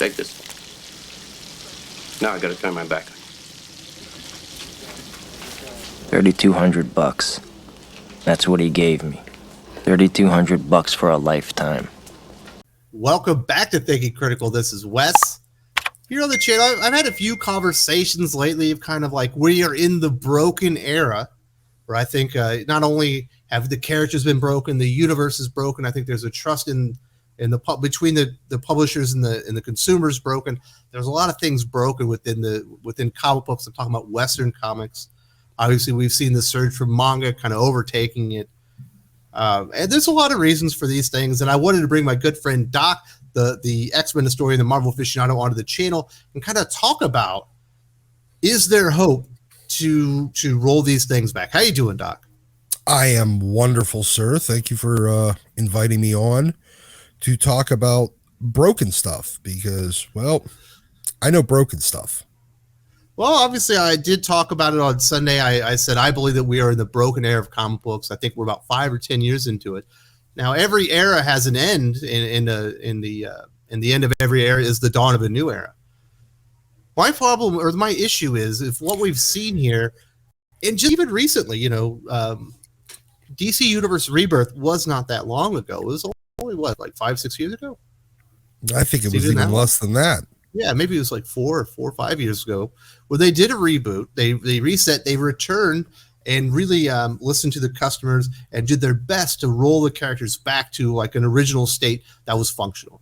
Take this. Now I gotta turn my back. $3,200. That's what he gave me. $3,200 for a lifetime. Welcome back to Thinking Critical. This is Wes. Here on the channel, I've had a few conversations lately of kind of like we are in the broken era, where I think not only have the characters been broken, the universe is broken. I think there's a trust in the between the publishers and the consumers broken. There's a lot of things broken within comic books. I'm talking about Western comics. Obviously, we've seen the surge from manga kind of overtaking it. And there's a lot of reasons for these things. And I wanted to bring my good friend Doc, the X-Men historian, the Marvel aficionado, onto the channel and kind of talk about, is there hope to roll these things back? How you doing, Doc? I am wonderful, sir. Thank you for inviting me on to talk about broken stuff because, well, I know broken stuff. Well, obviously, I did talk about it on Sunday. I said I believe that we are in the broken era of comic books. I think we're about 5 or 10 years into it. Now, every era has an end, and the end of every era is the dawn of a new era. My problem or my issue is if what we've seen here, and just even recently, DC Universe Rebirth was not that long ago. It was only what, like 5-6 years ago? I think it was even less than that. Yeah, maybe it was like 4 or 5 years ago, where they did a reboot. They reset, they returned, and really listened to the customers and did their best to roll the characters back to like an original state that was functional.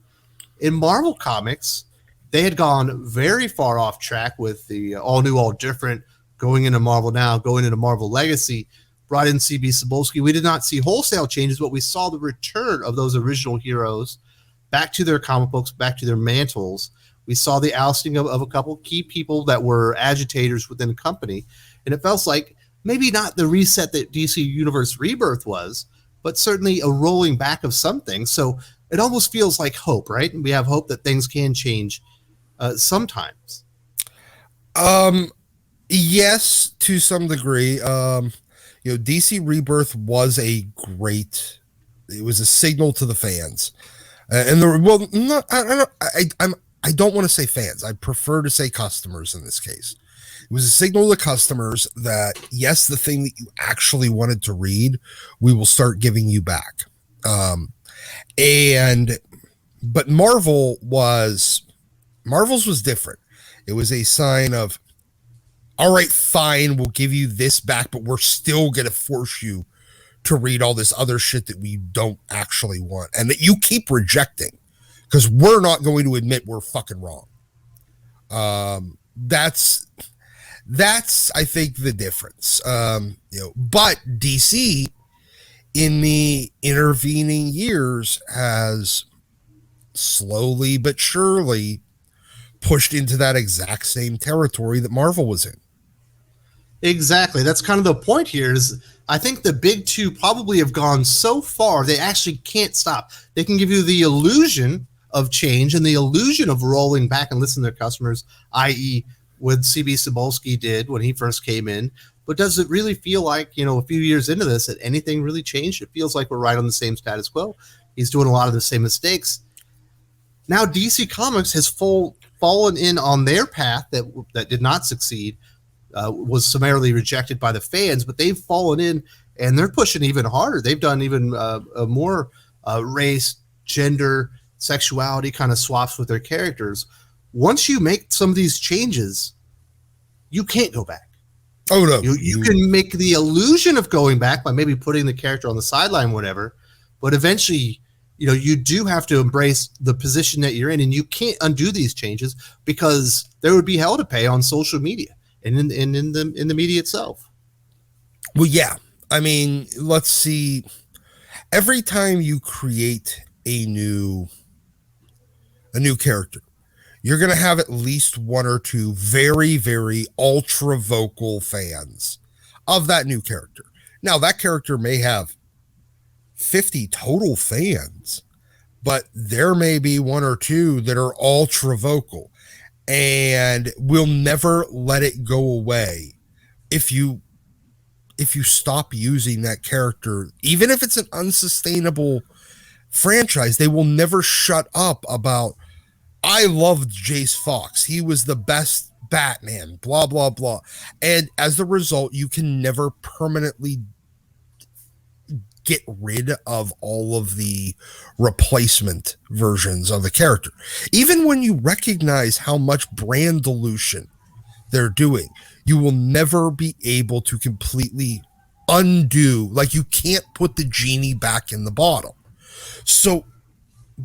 In Marvel Comics, they had gone very far off track with the all new, all different, going into Marvel Now, going into Marvel Legacy, brought in CB Cebulski. We did not see wholesale changes, but we saw the return of those original heroes back to their comic books, back to their mantles. We saw the ousting of a couple key people that were agitators within the company. And it felt like maybe not the reset that DC Universe Rebirth was, but certainly a rolling back of something. So it almost feels like hope, right? And we have hope that things can change sometimes. Yes, to some degree. DC Rebirth was it was a signal to the fans. I don't want to say fans. I prefer to say customers in this case. It was a signal to customers that, yes, the thing that you actually wanted to read, we will start giving you back. But Marvel's was different. It was a sign of, all right, fine, we'll give you this back, but we're still going to force you to read all this other shit that we don't actually want and that you keep rejecting. Because we're not going to admit we're fucking wrong. That's I think the difference. But DC in the intervening years has slowly but surely pushed into that exact same territory that Marvel was in. Exactly. That's kind of the point here is I think the big two probably have gone so far they actually can't stop. They can give you the illusion of change and the illusion of rolling back and listening to their customers, i.e. what CB Cebulski did when he first came in. But does it really feel like, a few years into this, that anything really changed? It feels like we're right on the same status quo. He's doing a lot of the same mistakes. Now DC Comics has fallen in on their path that did not succeed, was summarily rejected by the fans, but they've fallen in and they're pushing even harder. They've done even more race, gender, sexuality kind of swaps with their characters. Once you make some of these changes, you can't go back. Oh no. You can make the illusion of going back by maybe putting the character on the sideline, whatever, but eventually, you do have to embrace the position that you're in, and you can't undo these changes because there would be hell to pay on social media and in the media itself. Well, yeah. I mean, let's see. Every time you create a new character, you're going to have at least one or two very, very ultra vocal fans of that new character. Now, that character may have 50 total fans, but there may be one or two that are ultra vocal and will never let it go away. If you stop using that character, even if it's an unsustainable franchise, they will never shut up about, I loved Jace Fox. He was the best Batman, blah, blah, blah. And as a result, you can never permanently get rid of all of the replacement versions of the character. Even when you recognize how much brand dilution they're doing, you will never be able to completely undo, like you can't put the genie back in the bottle. So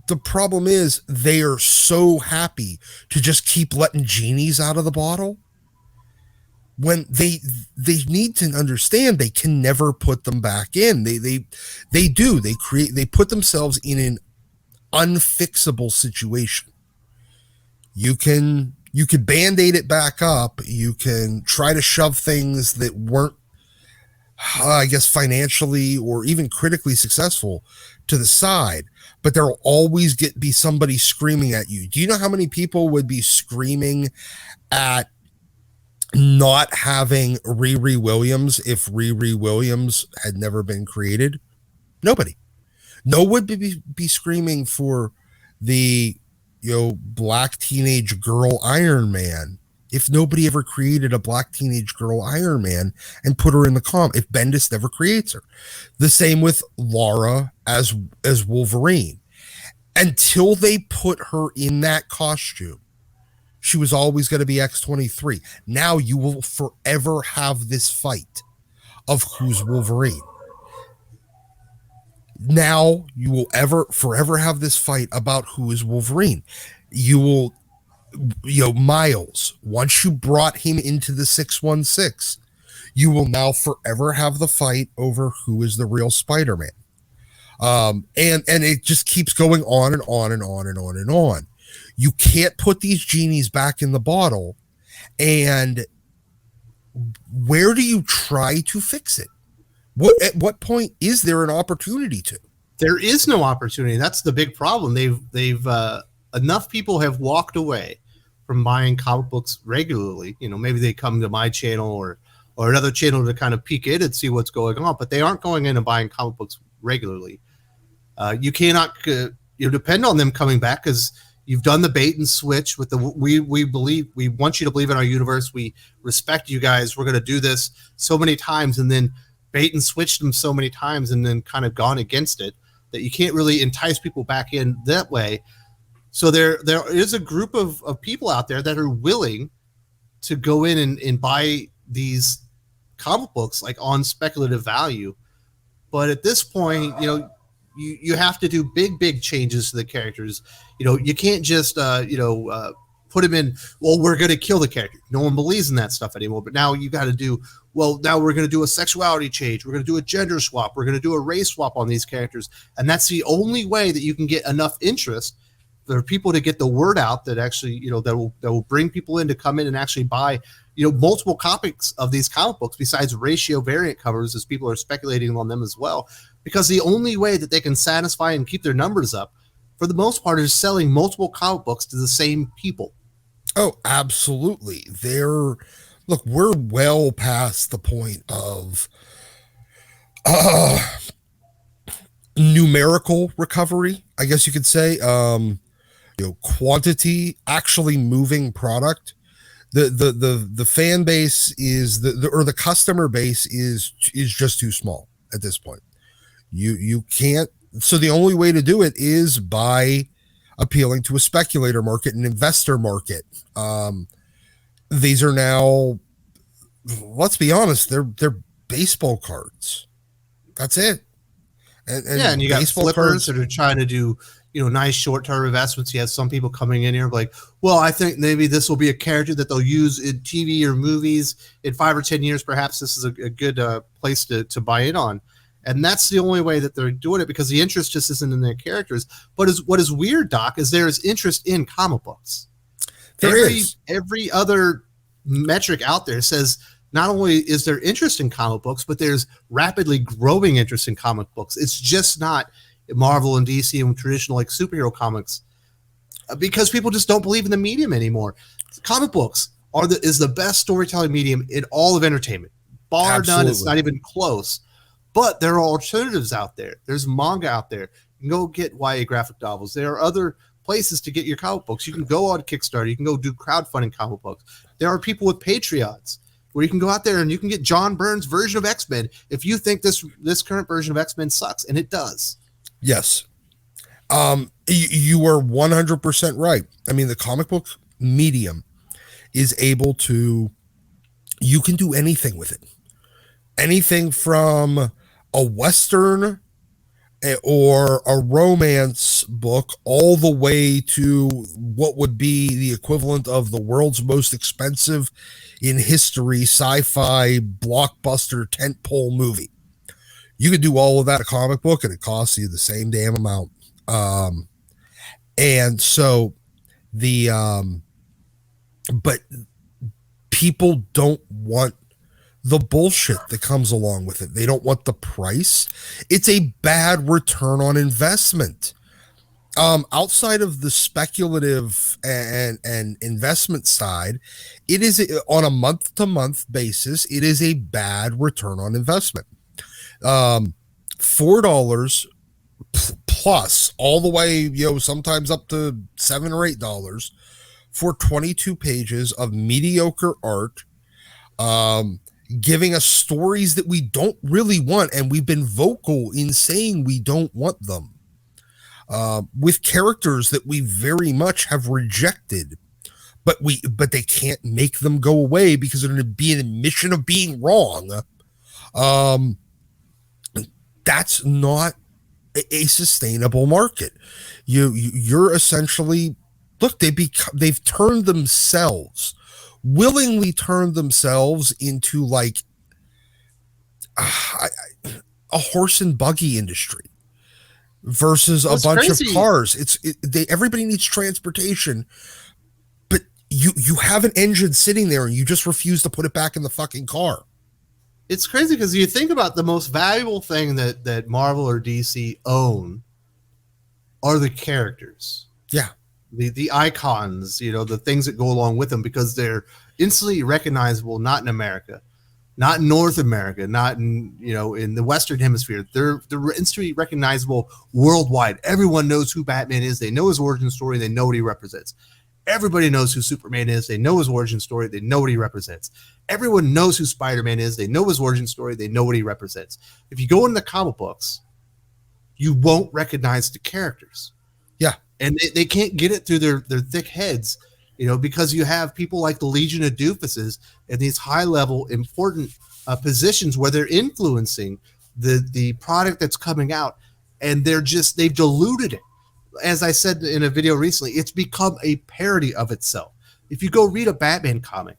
the problem is they are so happy to just keep letting genies out of the bottle when they need to understand they can never put them back in. They put themselves in an unfixable situation. You can band-aid it back up. You can try to shove things that weren't, I guess, financially or even critically successful to the side, but there'll always be somebody screaming at you. Do you know how many people would be screaming at not having Riri Williams if Riri Williams had never been created? Nobody. No one would be screaming for the black teenage girl Iron Man if nobody ever created a black teenage girl Iron Man and put her in the comic, if Bendis never creates her. The same with Laura as Wolverine. Until they put her in that costume, she was always going to be X-23. Now you will forever have this fight of who's Wolverine. Now you will forever have this fight about who is Wolverine. You will, Miles, once you brought him into the 616, you will now forever have the fight over who is the real Spider-Man. And it just keeps going on and on and on and on and on. You can't put these genies back in the bottle. And where do you try to fix it? At what point is there an opportunity to? There is no opportunity. That's the big problem. They've enough people have walked away from buying comic books regularly. Maybe they come to my channel or another channel to kind of peek in and see what's going on, but they aren't going in and buying comic books regularly. You cannot depend on them coming back because you've done the bait and switch with we want you to believe in our universe. We respect you guys. We're going to do this so many times, and then bait and switched them so many times and then kind of gone against it that you can't really entice people back in that way. So there is a group of people out there that are willing to go in and buy these comic books like on speculative value. But at this point, you have to do big changes to the characters. You can't just put them in, well, we're going to kill the character. No one believes in that stuff anymore. But now you got to do, well, now we're going to do a sexuality change. We're going to do a gender swap. We're going to do a race swap on these characters. And that's the only way that you can get enough interest for people to get the word out that actually, that will bring people in to come in and actually buy, multiple copies of these comic books besides ratio variant covers, as people are speculating on them as well. Because the only way that they can satisfy and keep their numbers up, for the most part, is selling multiple comic books to the same people. Oh, absolutely. We're well past the point of numerical recovery, I guess you could say. Quantity, actually moving product. The fan base is the customer base is just too small at this point. You can't. So the only way to do it is by appealing to a speculator market, an investor market. These are now, let's be honest, they're baseball cards. That's it. And you got flippers that are trying to do, nice short-term investments. You have some people coming in here like, well, I think maybe this will be a character that they'll use in TV or movies in 5 or 10 years. Perhaps this is a good place to buy in on. And that's the only way that they're doing it, because the interest just isn't in their characters. But what is weird, Doc, is there is interest in comic books. Every other metric out there says not only is there interest in comic books, but there's rapidly growing interest in comic books. It's just not Marvel and DC and traditional like superhero comics, because people just don't believe in the medium anymore. Comic books is the best storytelling medium in all of entertainment. Bar none, it's not even close. But there are alternatives out there. There's manga out there. You can go get YA graphic novels. There are other places to get your comic books. You can go on Kickstarter. You can go do crowdfunding comic books. There are people with Patreons where you can go out there and you can get John Byrne's version of X-Men if you think this current version of X-Men sucks, and it does. Yes. You are 100% right. I mean, the comic book medium is able to, you can do anything with it. Anything from a Western or a romance book all the way to what would be the equivalent of the world's most expensive in history sci-fi blockbuster tentpole movie. You could do all of that a comic book and it costs you the same damn amount. And so but people don't want the bullshit that comes along with it. They don't want the price. It's a bad return on investment. Outside of the speculative and investment side, it is on a month-to-month basis, it is a bad return on investment. $4 plus all the way, sometimes up to $7 or $8 for 22 pages of mediocre art, giving us stories that we don't really want, and we've been vocal in saying we don't want them, with characters that we very much have rejected, but they can't make them go away because they're going to be an admission of being wrong. That's not a sustainable market. You're essentially, look, they've turned themselves, willingly turned themselves into like a horse and buggy industry versus a bunch of cars. Everybody needs transportation, but you have an engine sitting there and you just refuse to put it back in the fucking car. It's crazy because you think about the most valuable thing that Marvel or DC own are the characters. Yeah. The icons, the things that go along with them, because they're instantly recognizable, not in America, not in North America, not in, in the Western Hemisphere. They're instantly recognizable worldwide. Everyone knows who Batman is. They know his origin story. They know what he represents. Everybody knows who Superman is. They know his origin story. They know what he represents. Everyone knows who Spider-Man is. They know his origin story. They know what he represents. If you go in the comic books, you won't recognize the characters. Yeah. And they can't get it through their thick heads, because you have people like the Legion of Doofuses in these high-level, important positions where they're influencing the product that's coming out, and they've diluted it. As I said in a video recently, it's become a parody of itself. If you go read a Batman comic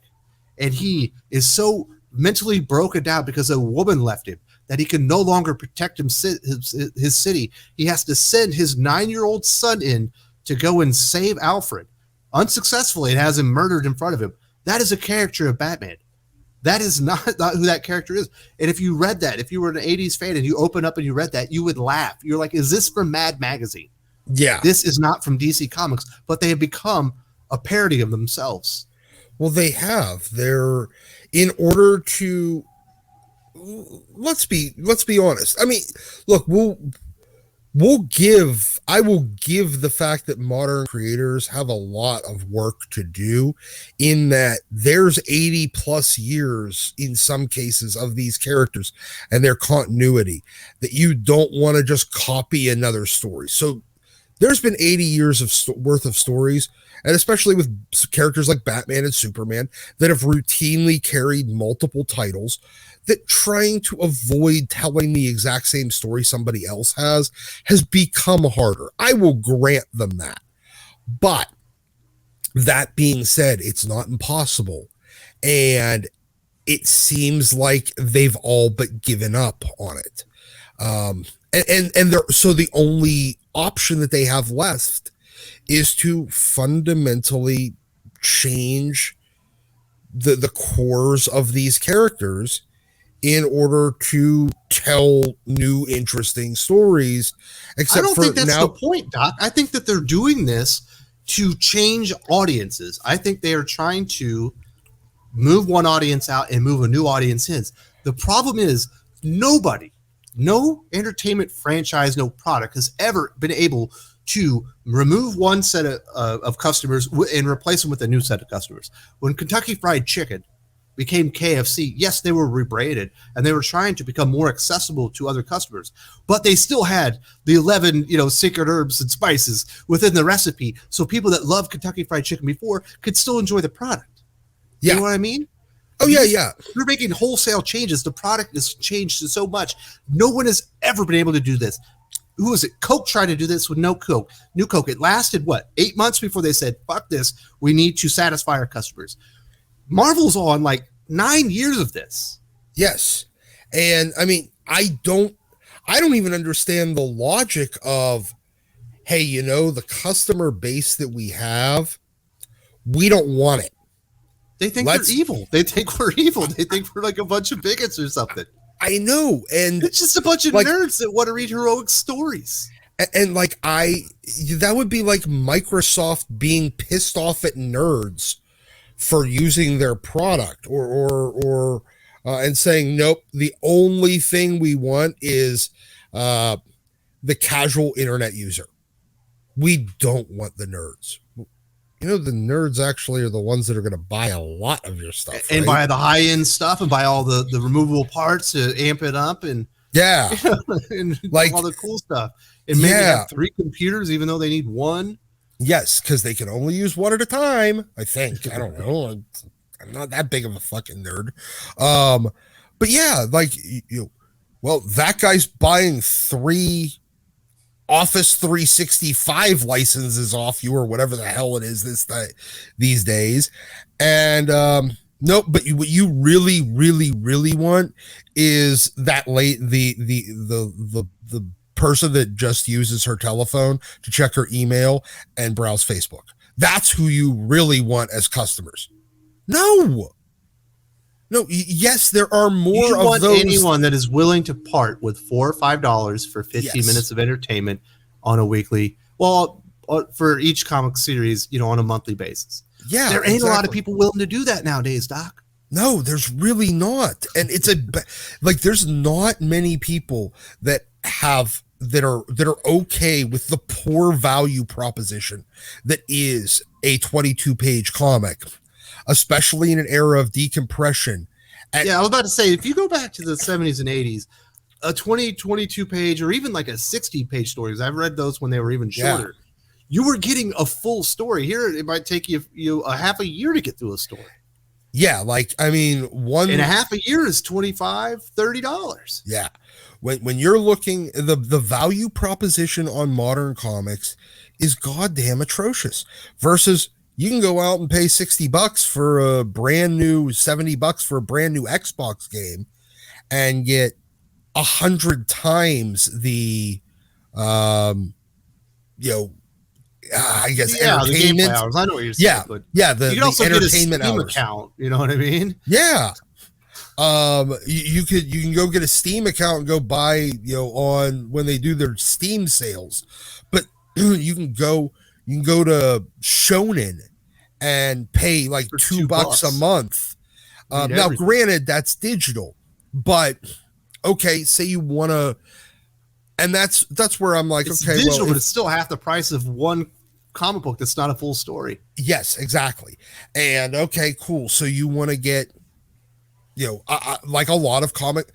and he is so mentally broken down because a woman left him that he can no longer protect his city, he has to send his 9-year-old son in to go and save Alfred. Unsuccessfully, and has him murdered in front of him. That is a character of Batman. That is not who that character is. And if you read that, if you were an 80s fan and you open up and you read that, you would laugh. You're like, is this from Mad Magazine? Yeah. This is not from DC Comics, but they have become a parody of themselves. Well, they have. They're, in order to, let's be honest. I mean, look, I will give the fact that modern creators have a lot of work to do, in that there's 80 plus years in some cases of these characters and their continuity that you don't want to just copy another story. So there's been 80 years worth of stories, and especially with characters like Batman and Superman that have routinely carried multiple titles, that trying to avoid telling the exact same story somebody else has become harder. I will grant them that. But that being said, it's not impossible. And it seems like they've all but given up on it. So the only option that they have left is to fundamentally change the cores of these characters in order to tell new interesting stories. Except I don't think that's now, the point, Doc. I think that they're doing this to change audiences. I think they are trying to move one audience out and move a new audience in. The problem is no entertainment franchise, no product has ever been able to remove one set of customers and replace them with a new set of customers. When Kentucky Fried Chicken became KFC, yes, they were rebranded and they were trying to become more accessible to other customers, but they still had the 11, secret herbs and spices within the recipe. So people that loved Kentucky Fried Chicken before could still enjoy the product. Yeah. You know what I mean? Oh, yeah. You're making wholesale changes. The product has changed so much. No one has ever been able to do this. Who was it? Coke tried to do this with New Coke. It lasted, 8 months before they said, fuck this. We need to satisfy our customers. Marvel's on 9 years of this. Yes. And I mean, I don't even understand the logic of, hey, the customer base that we have, we don't want it. They think they're evil. They think we're evil. They think we're a bunch of bigots or something. I know. And it's just a bunch of nerds that want to read heroic stories. And that would be like Microsoft being pissed off at nerds for using their product or and saying, nope, the only thing we want is the casual internet user. We don't want the nerds. The nerds actually are the ones that are going to buy a lot of your stuff. And right? buy the high-end stuff and buy all the removable parts to amp it up and and all the cool stuff. And maybe have 3 computers even though they need one. Yes, because they can only use one at a time, I think. I don't know. I'm not that big of a fucking nerd. But yeah, that guy's buying 3 Office 365 licenses off you or whatever the hell it is these days. And no, but what you really, really, really want is that the person that just uses her telephone to check her email and browse Facebook. That's who you really want as customers. No, yes, there are more you of want those. Anyone that is willing to part with $4 or $5 for 15 minutes of entertainment on a weekly, for each comic series, on a monthly basis. Yeah, there ain't a lot of people willing to do that nowadays, Doc. No, there's really not. And it's there's not many people that are okay with the poor value proposition that is a 22-page comic, especially in an era of decompression. I was about to say, if you go back to the 70s and 80s, a 22 page or even a 60-page story, because I've read those when they were even shorter, you were getting a full story. Here, it might take you a half a year to get through a story. Yeah, one and a half a year is $25, $30. Yeah. When you're looking, the value proposition on modern comics is goddamn atrocious versus you can go out and pay $60 for a brand new $70 for a brand new Xbox game and get 100 times the I guess entertainment. The hours. I know what you're saying. But you can also get a Steam hours. account. You know what I mean? Yeah. You can go get a Steam account and go buy on when they do their Steam sales, but you can go to Shonen and pay $2 a month. Now, granted, that's digital, but okay, say you want to. And that's where I'm it's okay, digital, but it's still half the price of one comic book that's not a full story. Yes, exactly. And okay, cool. So you want to get, a lot of comic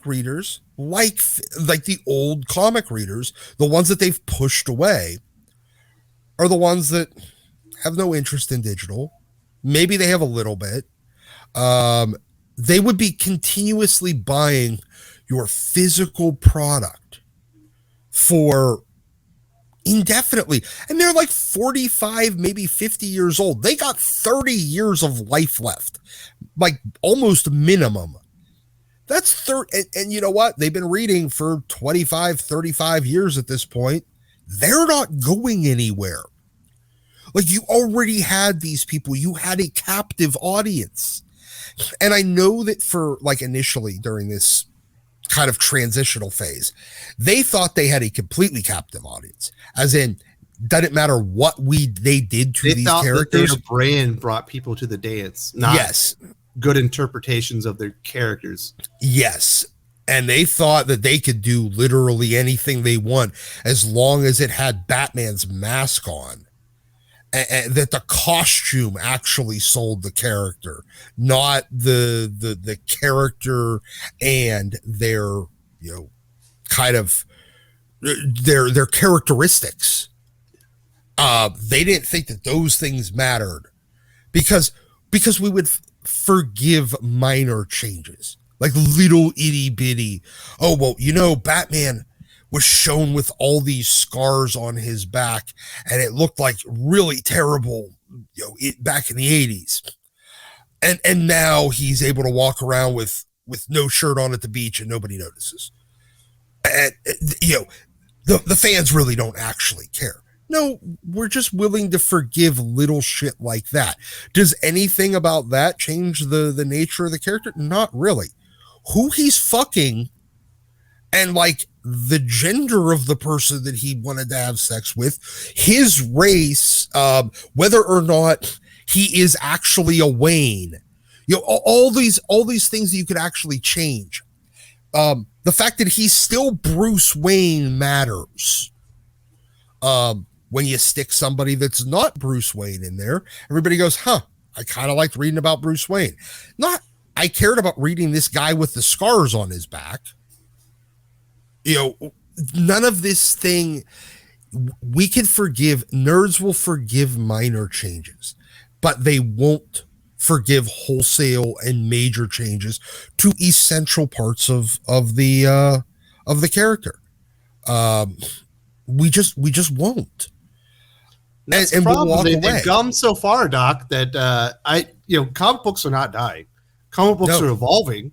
readers, like the old comic readers, the ones that they've pushed away, are the ones that have no interest in digital. Maybe they have a little bit. They would be continuously buying your physical product for indefinitely. And they're 45, maybe 50 years old. They got 30 years of life left, almost minimum. That's 30. And you know what? They've been reading for 25, 35 years at this point. They're not going anywhere. You already had these people. You had a captive audience. And I know that for initially during this kind of transitional phase, they thought they had a completely captive audience, as in doesn't matter what they did to these characters. Their brand brought people to the dance, not good interpretations of their characters. Yes, And they thought that they could do literally anything they want as long as it had Batman's mask on. And that the costume actually sold the character, not the character and their, kind of their characteristics. They didn't think that those things mattered because we would forgive minor changes, like little itty bitty. Oh, well, Batman was shown with all these scars on his back and it looked like really terrible, back in the 80s. And now he's able to walk around with no shirt on at the beach and nobody notices. And, the fans really don't actually care. No, we're just willing to forgive little shit like that. Does anything about that change the nature of the character? Not really. Who he's fucking and like the gender of the person that he wanted to have sex with, his race, whether or not he is actually a Wayne, all these things that you could actually change. The fact that he's still Bruce Wayne matters. When you stick somebody that's not Bruce Wayne in there, everybody goes, I kind of liked reading about Bruce Wayne. Not, I cared about reading this guy with the scars on his back. None of this thing we can forgive. Nerds will forgive minor changes, but they won't forgive wholesale and major changes to essential parts of the character. We just won't. That's the problem. They've gone so far, Doc, that comic books are not dying. Comic books are evolving.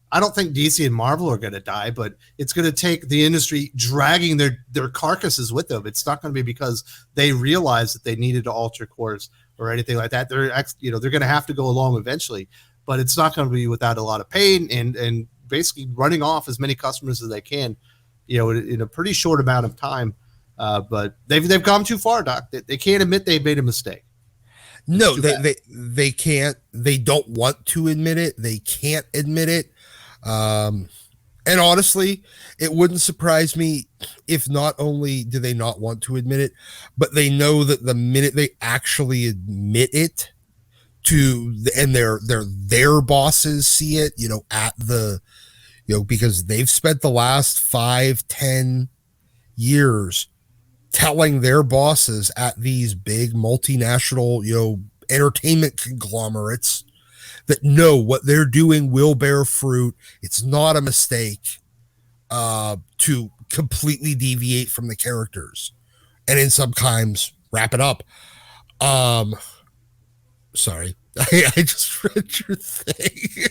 I don't think DC and Marvel are going to die, but it's going to take the industry dragging their carcasses with them. It's not going to be because they realize that they needed to alter course or anything like that. They're going to have to go along eventually, but it's not going to be without a lot of pain and basically running off as many customers as they can, in a pretty short amount of time. But they've gone too far, Doc. They can't admit they made a mistake. No, they can't. They don't want to admit it. They can't admit it. And honestly, it wouldn't surprise me if not only do they not want to admit it, but they know that the minute they actually admit it and their bosses see it, at the, because they've spent the last 5-10 years telling their bosses at these big multinational, entertainment conglomerates that no, what they're doing will bear fruit. It's not a mistake to completely deviate from the characters and in sometimes wrap it up. Sorry, I just read your thing.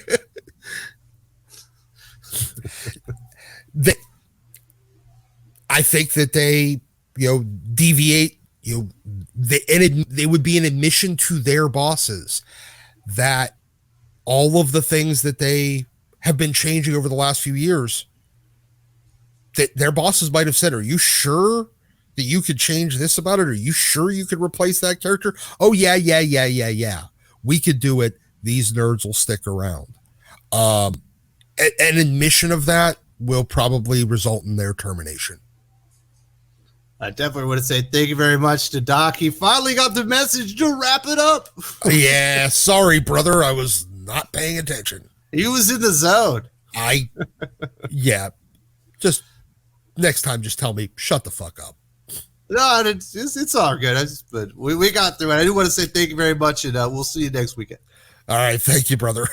I think that they, deviate, they would be an admission to their bosses that all of the things that they have been changing over the last few years, that their bosses might have said, are you sure that you could change this about it? Are you sure you could replace that character? Oh, yeah. We could do it. These nerds will stick around. An admission of that will probably result in their termination. I definitely want to say thank you very much to Doc. He finally got the message to wrap it up. Yeah, sorry, brother. I was not paying attention. He was in the zone. Yeah. Just next time, just tell me, shut the fuck up. No, it's all good. But we got through it. I do want to say thank you very much, and we'll see you next weekend. All right. Thank you, brother.